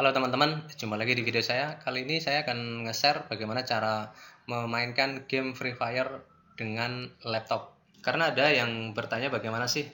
Halo teman-teman, jumpa lagi di video saya. Kali ini saya akan nge-share bagaimana cara memainkan game Free Fire dengan laptop. Karena ada yang bertanya bagaimana sih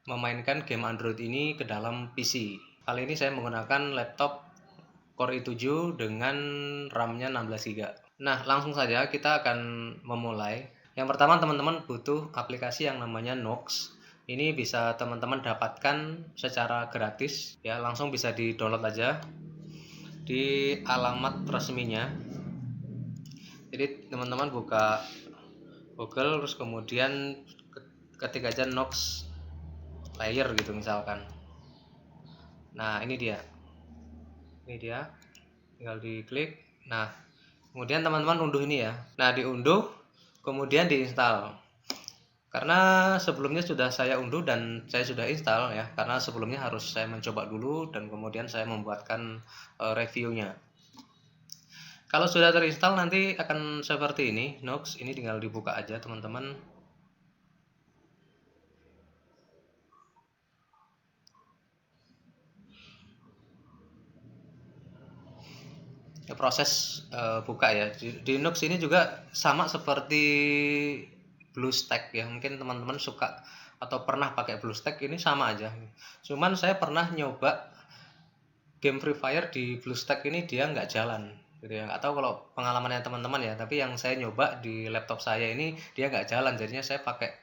memainkan game Android ini ke dalam PC. Kali ini saya menggunakan laptop Core i7 dengan RAM-nya 16 GB. Nah, langsung saja kita akan memulai. Yang pertama teman-teman butuh aplikasi yang namanya Nox. Ini bisa teman-teman dapatkan secara gratis ya, langsung bisa di-download aja di alamat resminya. Jadi teman-teman buka Google terus kemudian ketik aja Nox Layer gitu misalkan. Nah, ini dia. Tinggal diklik. Nah, kemudian teman-teman unduh ini ya. Nah, diunduh kemudian diinstal. Karena sebelumnya sudah saya unduh dan saya sudah install ya, karena sebelumnya harus saya mencoba dulu dan kemudian saya membuatkan reviewnya. Kalau sudah terinstall nanti akan seperti ini, Nox. Ini tinggal dibuka aja teman-teman. Ya, proses buka ya. Di Nox ini juga sama seperti BlueStack ya. Mungkin teman-teman suka atau pernah pakai BlueStack, ini sama aja. Cuman saya pernah nyoba game Free Fire di BlueStack ini dia nggak jalan gitu ya. Nggak tahu kalau pengalamannya teman-teman ya, tapi yang saya nyoba di laptop saya ini dia nggak jalan, jadinya saya pakai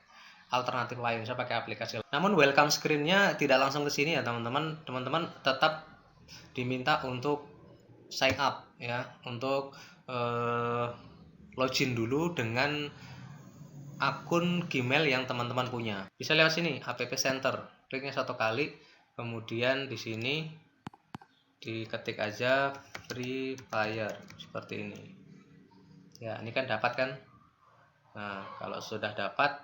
alternatif lain, saya pakai aplikasi. Namun welcome screen-nya tidak langsung ke sini ya teman-teman. Teman-teman tetap diminta untuk sign up ya, untuk login dulu dengan akun Gmail yang teman-teman punya. Bisa lewat sini, App Center. Kliknya satu kali, kemudian di sini diketik aja Free Fire seperti ini. Ya, ini kan dapat kan? Nah, kalau sudah dapat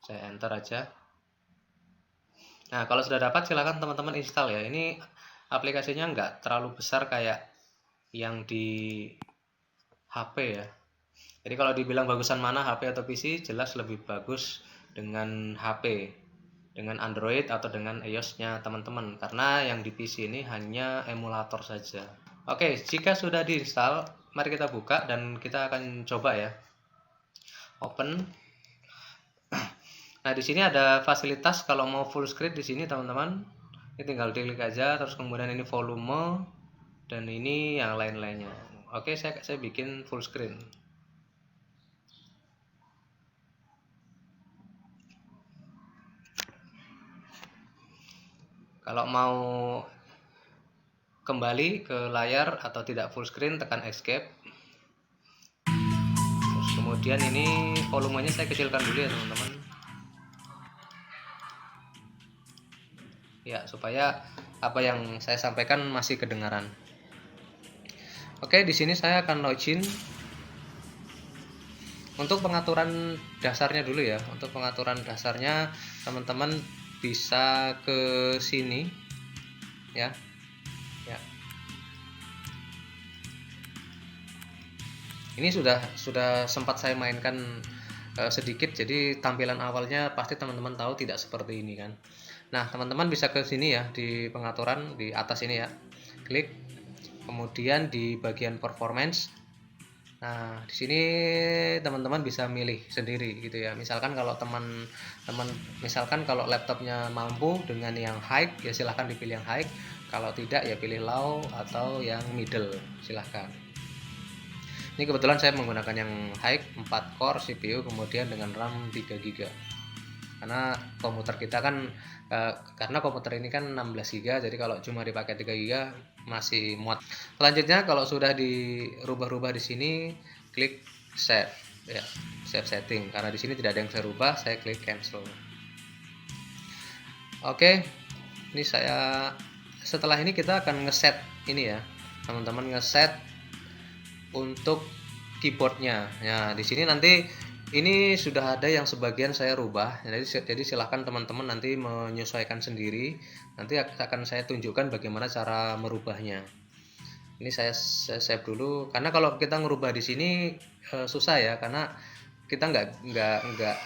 saya enter aja. Nah, kalau sudah dapat silahkan teman-teman install ya. Ini aplikasinya nggak terlalu besar kayak yang di HP ya. Jadi kalau dibilang bagusan mana HP atau PC, jelas lebih bagus dengan HP, dengan Android atau dengan iOS-nya teman-teman. Karena yang di PC ini hanya emulator saja. Oke, jika sudah diinstal, mari kita buka dan kita akan coba ya. Open. Nah, di sini ada fasilitas kalau mau full screen di sini teman-teman. Ini tinggal diklik aja, terus kemudian ini volume dan ini yang lain-lainnya. Oke, saya bikin full screen. Kalau mau kembali ke layar atau tidak full screen, tekan escape. Terus kemudian ini volumenya saya kecilkan dulu ya teman-teman. Ya, supaya apa yang saya sampaikan masih kedengaran. Oke, di sini saya akan login. Untuk pengaturan dasarnya dulu ya. Untuk pengaturan dasarnya teman-teman bisa ke sini ya. Ya. Ini sudah sempat saya mainkan sedikit, jadi tampilan awalnya pasti teman-teman tahu tidak seperti ini kan. Nah, teman-teman bisa ke sini ya, di pengaturan di atas ini ya. Klik, kemudian di bagian performance. Nah, di sini teman-teman bisa milih sendiri gitu ya. Misalkan kalau misalkan kalau laptopnya mampu dengan yang high, ya silahkan dipilih yang high. Kalau tidak ya pilih low atau yang middle, silahkan. Ini kebetulan saya menggunakan yang high 4 core CPU kemudian dengan RAM 3 GB. Karena komputer kita kan karena komputer ini kan 16 GB, jadi kalau cuma dipakai 3 GB masih muat. Selanjutnya kalau sudah dirubah-rubah di sini klik save ya, save setting. Karena di sini tidak ada yang saya rubah, saya klik cancel. Oke, ini setelah ini kita akan ngeset ini ya, teman-teman, ngeset untuk keyboardnya. Nah, di sini nanti ini sudah ada yang sebagian saya rubah. Jadi silahkan teman-teman nanti menyesuaikan sendiri. Nanti akan saya tunjukkan bagaimana cara merubahnya. Ini saya save dulu karena kalau kita ngerubah di sini susah ya, karena kita nggak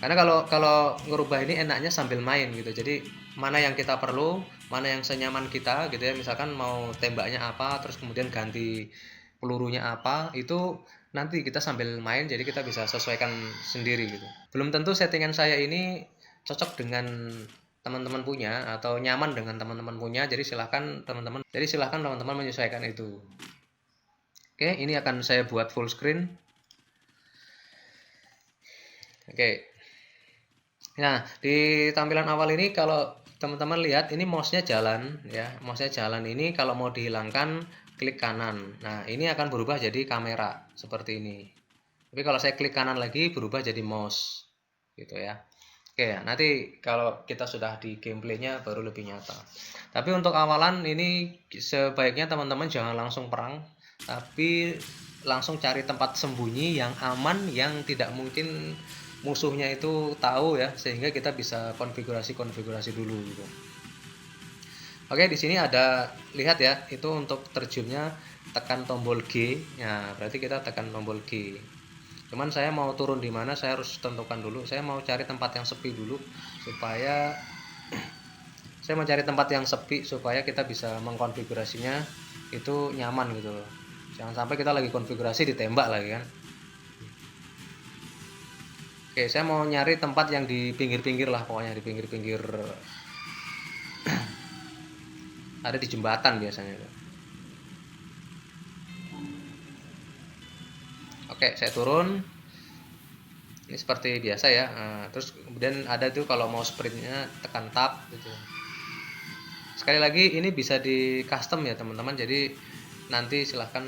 Karena kalau ngerubah ini enaknya sambil main gitu. Jadi mana yang kita perlu, mana yang senyaman kita gitu ya. Misalkan mau tembaknya apa, terus kemudian ganti pelurunya apa, itu nanti kita sambil main jadi kita bisa sesuaikan sendiri gitu. Belum tentu settingan saya ini cocok dengan teman-teman punya atau nyaman dengan teman-teman punya. Jadi silahkan teman-teman menyesuaikan itu. Oke, ini akan saya buat full screen. Oke. Nah, di tampilan awal ini kalau teman-teman lihat ini mouse-nya jalan ya. Mouse-nya jalan ini kalau mau dihilangkan klik kanan. Nah, ini akan berubah jadi kamera seperti ini. Tapi kalau saya klik kanan lagi berubah jadi mouse gitu ya. Oke ya, nanti kalau kita sudah di gameplaynya baru lebih nyata. Tapi untuk awalan ini sebaiknya teman-teman jangan langsung perang, tapi langsung cari tempat sembunyi yang aman yang tidak mungkin musuhnya itu tahu ya, sehingga kita bisa konfigurasi dulu gitu. Oke, di sini ada lihat ya, itu untuk terjunnya tekan tombol G. Nah, berarti kita tekan tombol G. Cuman saya mau turun di mana saya harus tentukan dulu. Saya mau cari tempat yang sepi dulu supaya kita bisa mengkonfigurasinya itu nyaman gitu loh. Jangan sampai kita lagi konfigurasi ditembak lagi kan. Oke, saya mau nyari tempat yang di pinggir-pinggir lah, pokoknya di pinggir-pinggir, ada di jembatan biasanya. Oke, saya turun. Ini seperti biasa ya. Nah, terus kemudian ada tuh kalau mau sprintnya tekan tab gitu. Sekali lagi ini bisa di custom ya teman-teman. Jadi nanti silahkan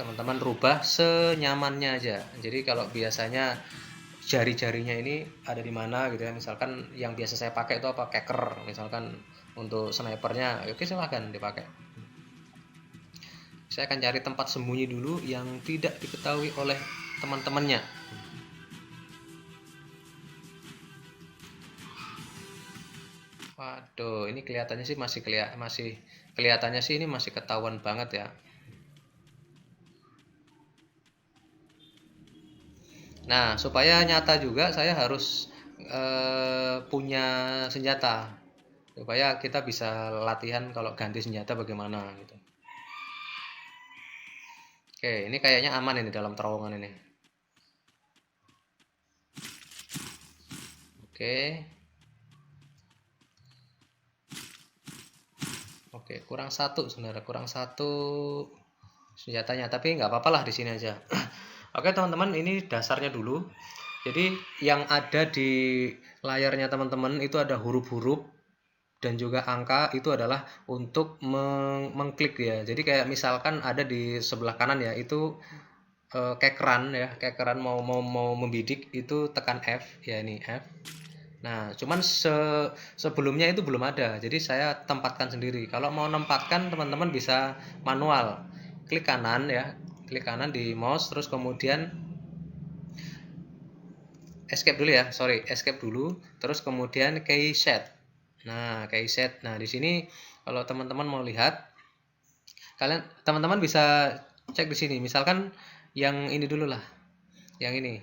teman-teman rubah senyamannya aja. Jadi kalau biasanya jari-jarinya ini ada di mana gitu ya, misalkan yang biasa saya pakai itu apa, keker misalkan untuk snipernya, oke silahkan dipakai. Saya akan cari tempat sembunyi dulu yang tidak diketahui oleh teman-temannya. Waduh, ini kelihatannya sih masih kelihatannya sih ini masih ketahuan banget ya. Nah, supaya nyata juga saya harus punya senjata supaya kita bisa latihan kalau ganti senjata bagaimana gitu. Oke, ini kayaknya aman ini dalam terowongan ini. Oke. Oke, kurang satu sebenarnya, kurang satu senjatanya, tapi nggak apa-apa lah di sini aja. Oke teman-teman, ini dasarnya dulu. Jadi yang ada di layarnya teman-teman itu ada huruf-huruf dan juga angka, itu adalah untuk mengklik ya. Jadi kayak misalkan ada di sebelah kanan ya, itu kekeran ya, kekeran mau membidik itu tekan F ya, ini F. Nah, cuman sebelumnya itu belum ada. Jadi saya tempatkan sendiri. Kalau mau nempatkan teman-teman bisa manual. Klik kanan ya, klik kanan di mouse terus kemudian escape dulu ya. Sorry, escape dulu. Terus kemudian key set. Nah, key set. Nah, di sini kalau teman-teman mau lihat, teman-teman bisa cek di sini. Misalkan yang ini dulu lah. Yang ini.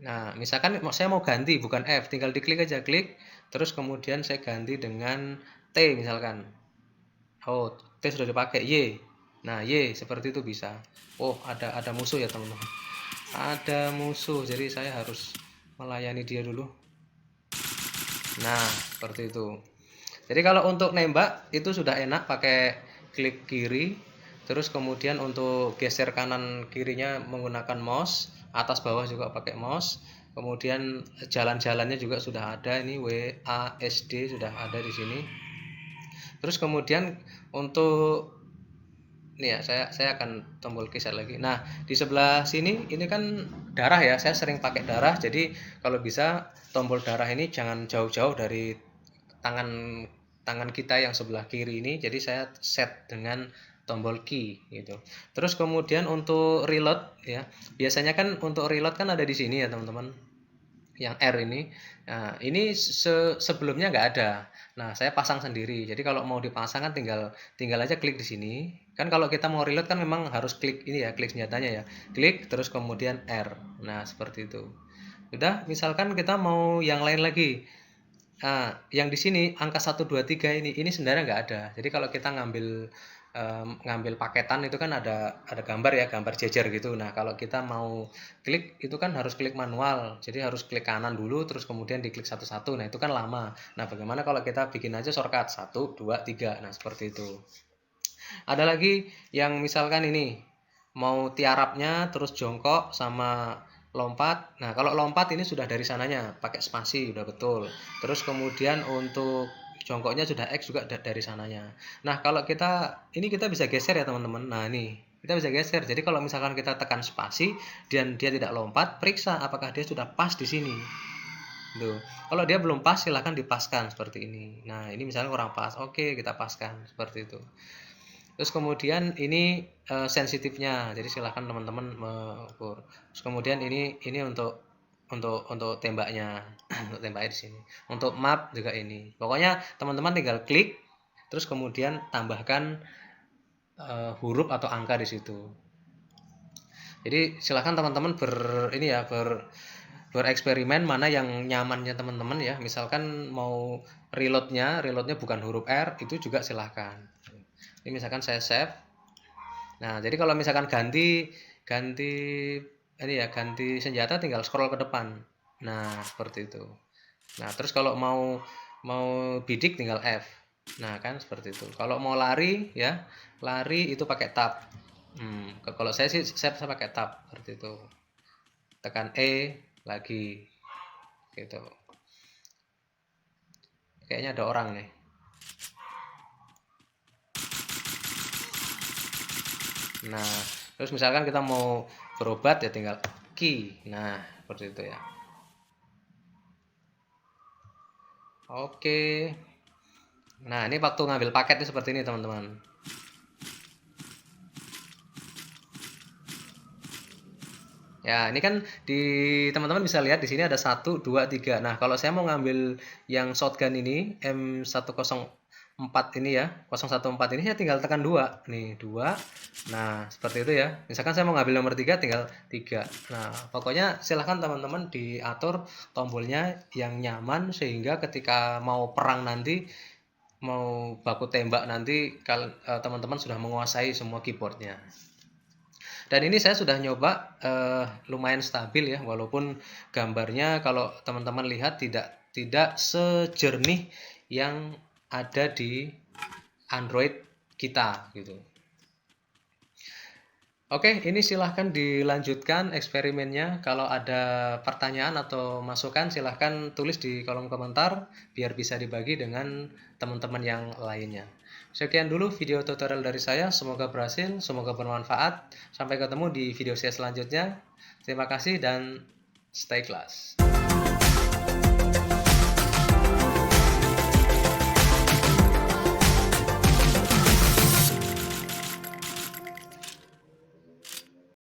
Nah, misalkan saya mau ganti bukan F, tinggal diklik aja, klik, terus kemudian saya ganti dengan T misalkan. Oh, T sudah dipakai, Y. Nah, Y seperti itu bisa. Oh, ada musuh ya teman-teman. Ada musuh, jadi saya harus melayani dia dulu. Nah, seperti itu. Jadi kalau untuk nembak itu sudah enak pakai klik kiri, terus kemudian untuk geser kanan kirinya menggunakan mouse, atas bawah juga pakai mouse. Kemudian jalan-jalannya juga sudah ada, ini WASD sudah ada di sini. Terus kemudian untuk ini ya, saya akan tombol geser lagi. Nah, di sebelah sini ini kan darah ya, saya sering pakai darah. Jadi kalau bisa tombol darah ini jangan jauh-jauh dari tangan tangan kita yang sebelah kiri ini, jadi saya set dengan tombol key gitu. Terus kemudian untuk reload ya, biasanya kan untuk reload kan ada di sini ya teman-teman, yang R ini. Nah, ini sebelumnya nggak ada. Nah, saya pasang sendiri. Jadi kalau mau dipasang kan tinggal aja klik di sini. Kan kalau kita mau reload kan memang harus klik ini ya, klik senjatanya ya. Klik terus kemudian R. Nah, seperti itu. Udah, misalkan kita mau yang lain lagi. Nah, yang di sini angka 1, 2, 3 ini sebenarnya nggak ada. Jadi kalau kita ngambil paketan itu kan ada gambar ya, gambar jejer gitu. Nah, kalau kita mau klik itu kan harus klik manual. Jadi harus klik kanan dulu terus kemudian diklik satu-satu. Nah, itu kan lama. Nah, bagaimana kalau kita bikin aja shortcut 1, 2, 3. Nah, seperti itu. Ada lagi yang misalkan ini mau tiarapnya terus jongkok sama lompat. Nah, kalau lompat ini sudah dari sananya pakai spasi udah betul. Terus kemudian untuk jongkoknya sudah X juga dari sananya. Nah, kalau kita bisa geser ya teman-teman. Nah, ini kita bisa geser. Jadi kalau misalkan kita tekan spasi dan dia tidak lompat, periksa apakah dia sudah pas di sini. Tuh. Kalau dia belum pas silahkan dipaskan seperti ini. Nah, ini misalnya kurang pas. Oke, kita paskan seperti itu. Terus kemudian ini sensitifnya, jadi silahkan teman-teman mengukur. Terus kemudian ini untuk tembaknya, untuk tembaknya di sini. Untuk map juga ini. Pokoknya teman-teman tinggal klik, terus kemudian tambahkan huruf atau angka di situ. Jadi silahkan teman-teman bereksperimen mana yang nyamannya teman-teman ya. Misalkan mau reloadnya bukan huruf R, itu juga silahkan. Ini misalkan saya save. Nah, jadi kalau misalkan ganti senjata tinggal scroll ke depan. Nah, seperti itu. Nah, terus kalau mau bidik tinggal F. Nah, kan seperti itu. Kalau mau lari ya, lari itu pakai tab. Kalau saya sih saya pakai tab seperti itu. Tekan E lagi gitu. Kayaknya ada orang nih. Nah, terus misalkan kita mau berobat ya tinggal key. Nah, seperti itu ya. Oke. Nah, ini waktu ngambil paketnya seperti ini, teman-teman. Ya, ini kan teman-teman bisa lihat di sini ada 1, 2, 3. Nah, kalau saya mau ngambil yang shotgun ini M104 ini ya, 014 ini saya tinggal tekan 2. Nih, 2. Nah, seperti itu ya. Misalkan saya mau ngambil nomor 3 tinggal 3. Nah, pokoknya silahkan teman-teman diatur tombolnya yang nyaman sehingga ketika mau perang nanti, mau baku tembak nanti teman-teman sudah menguasai semua keyboardnya. Dan ini saya sudah nyoba lumayan stabil ya, walaupun gambarnya kalau teman-teman lihat tidak sejernih yang ada di Android kita gitu. Oke, ini silahkan dilanjutkan eksperimennya. Kalau ada pertanyaan atau masukan silahkan tulis di kolom komentar biar bisa dibagi dengan teman-teman yang lainnya. Sekian dulu video tutorial dari saya, semoga berhasil, semoga bermanfaat. Sampai ketemu di video saya selanjutnya. Terima kasih dan stay class.